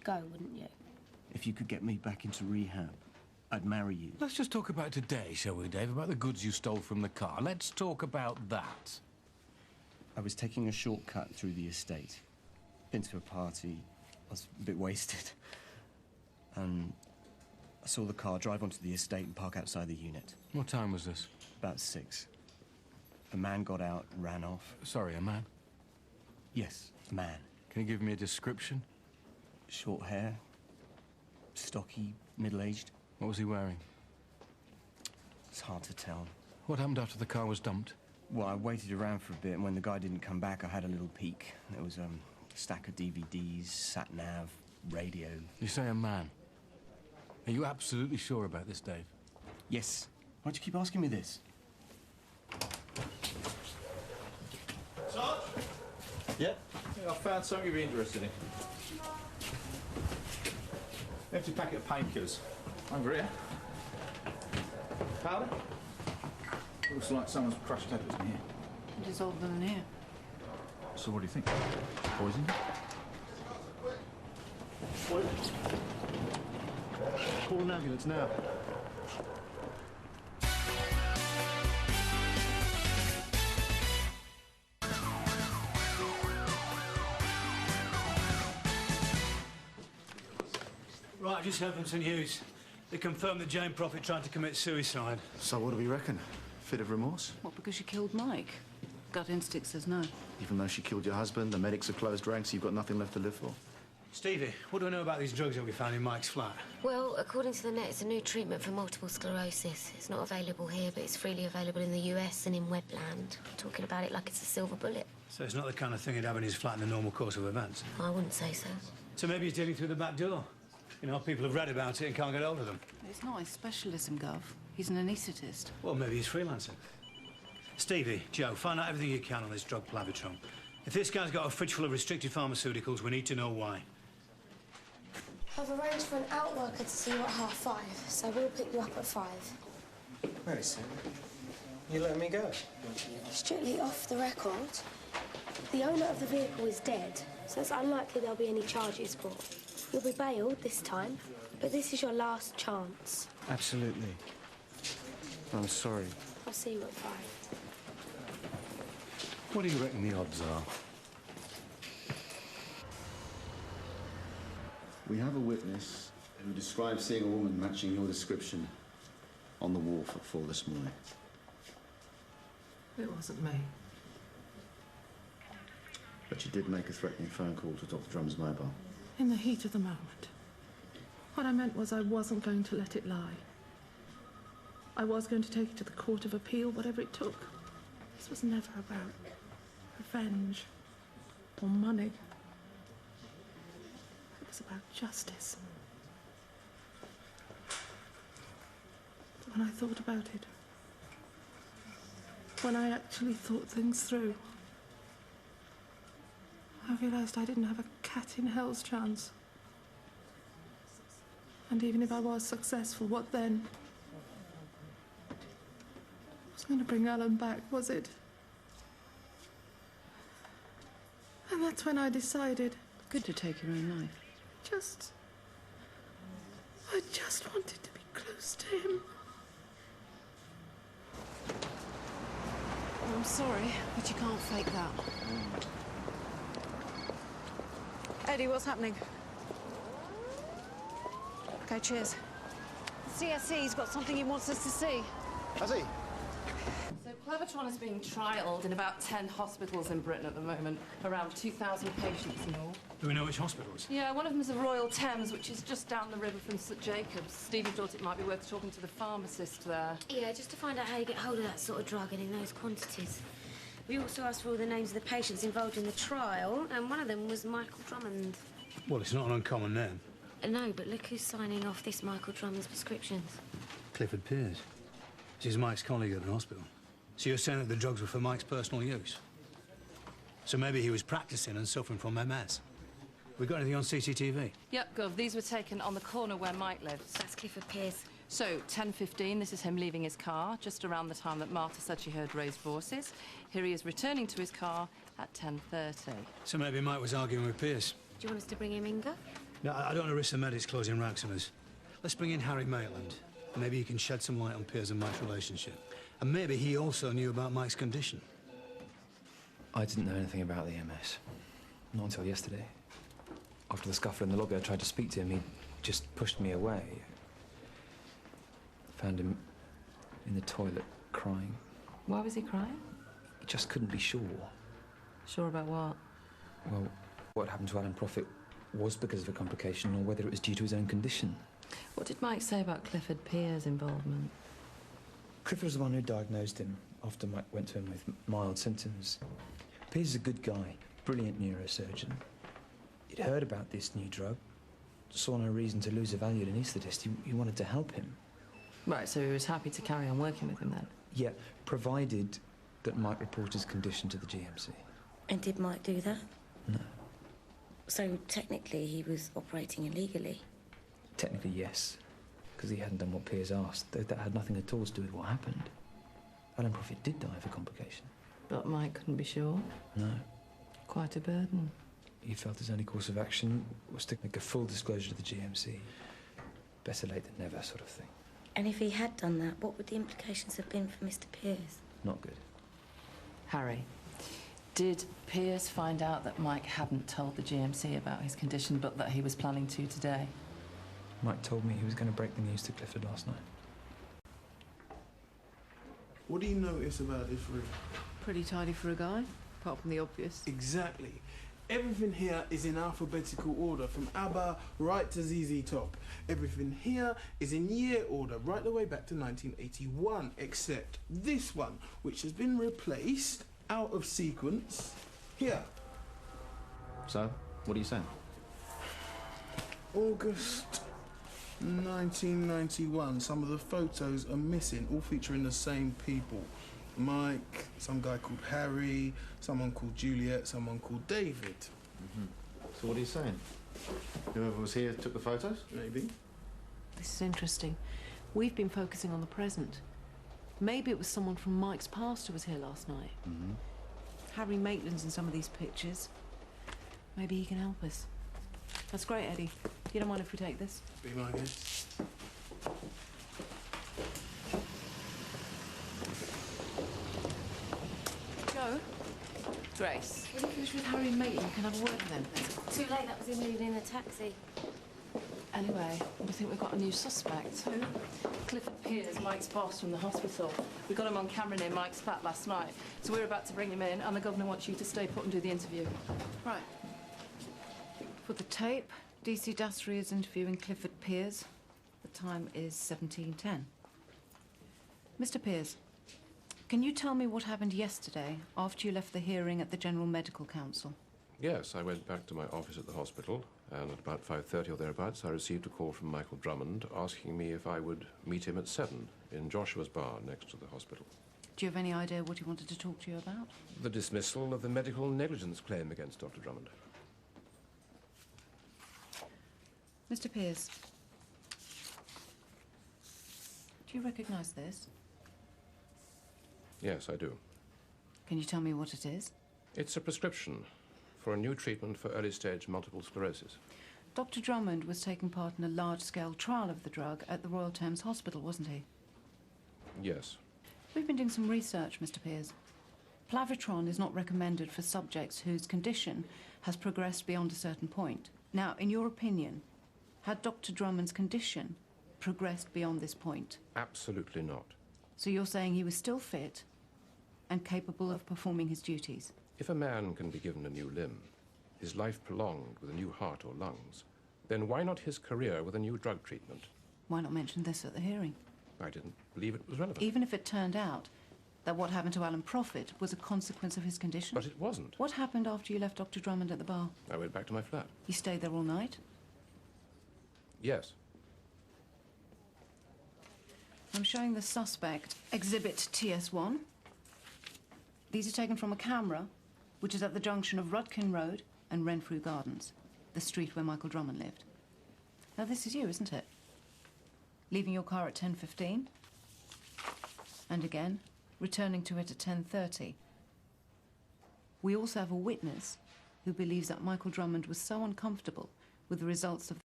go, wouldn't you? If you could get me back into rehab, I'd marry you. Let's just talk about today, shall we, Dave? About the goods you stole from the car. Let's talk about that. I was taking a shortcut through the estate. Been to a party. I was a bit wasted. And I saw the car drive onto the estate and park outside the unit. What time was this? About 6. A man got out and ran off. Sorry, a man? Yes, a man. Can you give me a description? Short hair, stocky, middle-aged. What was he wearing? It's hard to tell. What happened after the car was dumped? Well, I waited around for a bit, and when the guy didn't come back, I had a little peek. There was a stack of DVDs, sat-nav, radio. You say a man. Are you absolutely sure about this, Dave? Yes. Why'd you keep asking me this? Sarge? Yeah? I found something you'd be interested in. Empty packet of painkillers. Over here. Powder? Looks like someone's crushed tablets in here. It is older than here. So what do you think? Poison? Call an ambulance now. Right, I just heard from St Hughes. They confirmed that Jane Prophet tried to commit suicide. So what do we reckon? Fit of remorse? What, because you killed Mike? Gut instinct says no. Even though she killed your husband, the medics have closed ranks, you've got nothing left to live for. Stevie, what do we know about these drugs that we found in Mike's flat? Well, according to the net, it's a new treatment for multiple sclerosis. It's not available here, but it's freely available in the US and in Webland. Talking about it like it's a silver bullet. So it's not the kind of thing he'd have in his flat in the normal course of events? I wouldn't say so. So maybe he's dealing through the back door. You know, people have read about it and can't get hold of them. It's not his specialism, Gov. He's an anaesthetist. Well, maybe he's freelancing. Stevie, Joe, find out everything you can on this drug Plavitron. If this guy's got a fridge full of restricted pharmaceuticals, we need to know why. I've arranged for an outworker to see you at 5:30, so we'll pick you up at 5. Wait a second. You letting me go? Strictly off the record, the owner of the vehicle is dead, so it's unlikely there'll be any charges brought. You'll be bailed this time, but this is your last chance. Absolutely. I'm sorry. I'll see you at 5. What do you reckon the odds are? We have a witness who describes seeing a woman matching your description on the wharf at 4 this morning. It wasn't me. But you did make a threatening phone call to Dr. Drum's mobile. In the heat of the moment. What I meant was I wasn't going to let it lie. I was going to take it to the Court of Appeal, whatever it took. This was never about revenge or money. It was about justice. But when I thought about it, when I actually thought things through, I realised I didn't have a cat in hell's chance. And even if I was successful, what then? I was going to bring Alan back, was it? And that's when I decided. Good to take your own life. I just wanted to be close to him. I'm sorry, but you can't fake that. Eddie, what's happening? Okay, cheers. CSC's got something he wants us to see. Has he? So Plavitron is being trialled in about 10 hospitals in Britain at the moment. Around 2,000 patients in all. Do we know which hospitals? Yeah, one of them is the Royal Thames, which is just down the river from St Jacobs. Stevie thought it might be worth talking to the pharmacist there. Yeah, just to find out how you get hold of that sort of drug and in those quantities. We also asked for all the names of the patients involved in the trial, and one of them was Michael Drummond. Well, it's not an uncommon name. No, but look who's signing off this Michael Drummond's prescriptions. Clifford Piers. She's Mike's colleague at the hospital. So you're saying that the drugs were for Mike's personal use? So maybe he was practicing and suffering from MS? We got anything on CCTV? Yep, Gov. These were taken on the corner where Mike lives. That's Clifford Piers. So, 10:15, this is him leaving his car, just around the time that Martha said she heard raised voices. Here he is returning to his car at 10:30. So maybe Mike was arguing with Piers. Do you want us to bring him in, Gov? No, I don't want to risk the medics closing ranks on us. Let's bring in Harry Maitland. Maybe he can shed some light on Piers and Mike's relationship. And maybe he also knew about Mike's condition. I didn't know anything about the MS. Not until yesterday. After the scuffle in the lobby, I tried to speak to him. He just pushed me away. Found him in the toilet, crying. Why was he crying? He just couldn't be sure. Sure about what? Well, what happened to Alan Prophet was because of a complication, or whether it was due to his own condition. What did Mike say about Clifford Piers' involvement? Clifford was the one who diagnosed him after Mike went to him with mild symptoms. Piers is a good guy, brilliant neurosurgeon. He'd heard about this new drug, saw no reason to lose a valued anaesthetist. He wanted to help him. Right, so he was happy to carry on working with him then? Yeah, provided that Mike reported his condition to the GMC. And did Mike do that? No. So technically he was operating illegally? Technically, yes, because he hadn't done what Piers asked. That had nothing at all to do with what happened. Alan Prophet did die of a complication. But Mike couldn't be sure? No. Quite a burden. He felt his only course of action was to make a full disclosure to the GMC. Better late than never, sort of thing. And if he had done that, what would the implications have been for Mr. Piers? Not good. Harry, did Piers find out that Mike hadn't told the GMC about his condition, but that he was planning to today? Mike told me he was going to break the news to Clifford last night. What do you notice about this room? Pretty tidy for a guy, apart from the obvious. Exactly. Everything here is in alphabetical order, from ABBA right to ZZ Top. Everything here is in year order, right the way back to 1981, except this one, which has been replaced out of sequence here. So, what are you saying? August 1991. Some of the photos are missing, all featuring the same people. Mike, some guy called Harry, someone called Juliet, someone called David. So what are you saying? Whoever was here took the photos? Maybe. This is interesting. We've been focusing on the present. Maybe it was someone from Mike's past who was here last night. Harry Maitland's in some of these pictures. Maybe he can help us. That's great, Eddie. You don't mind if we take this? Be my guest. Joe? Grace. When you finish with Harry Maitland, you can have a word with him. Too late, that was him leaving in the taxi. Anyway, we think we've got a new suspect. Who? Clifford Piers, Mike's boss from the hospital. We got him on camera near Mike's flat last night. So we're about to bring him in, and the governor wants you to stay put and do the interview. Right. For the tape, DC Dassery is interviewing Clifford Piers. The time is 17:10. Mr. Piers, can you tell me what happened yesterday after you left the hearing at the General Medical Council? Yes, I went back to my office at the hospital, and at about 5:30 or thereabouts, I received a call from Michael Drummond asking me if I would meet him at 7 in Joshua's bar next to the hospital. Do you have any idea what he wanted to talk to you about? The dismissal of the medical negligence claim against Dr. Drummond. Mr. Piers, do you recognise this? Yes, I do. Can you tell me what it is? It's a prescription for a new treatment for early-stage multiple sclerosis. Dr. Drummond was taking part in a large-scale trial of the drug at the Royal Thames Hospital, wasn't he? Yes. We've been doing some research, Mr. Piers. Plavitron is not recommended for subjects whose condition has progressed beyond a certain point. Now, in your opinion, had Dr. Drummond's condition progressed beyond this point? Absolutely not. So you're saying he was still fit and capable of performing his duties? If a man can be given a new limb, his life prolonged with a new heart or lungs, then why not his career with a new drug treatment? Why not mention this at the hearing? I didn't believe it was relevant. Even if it turned out that what happened to Alan Prophet was a consequence of his condition? But it wasn't. What happened after you left Dr. Drummond at the bar? I went back to my flat. You stayed there all night? Yes. I'm showing the suspect Exhibit TS1. These are taken from a camera, which is at the junction of Rudkin Road and Renfrew Gardens, the street where Michael Drummond lived. Now, this is you, isn't it? Leaving your car at 10:15, and again, returning to it at 10:30. We also have a witness who believes that Michael Drummond was so uncomfortable with the results of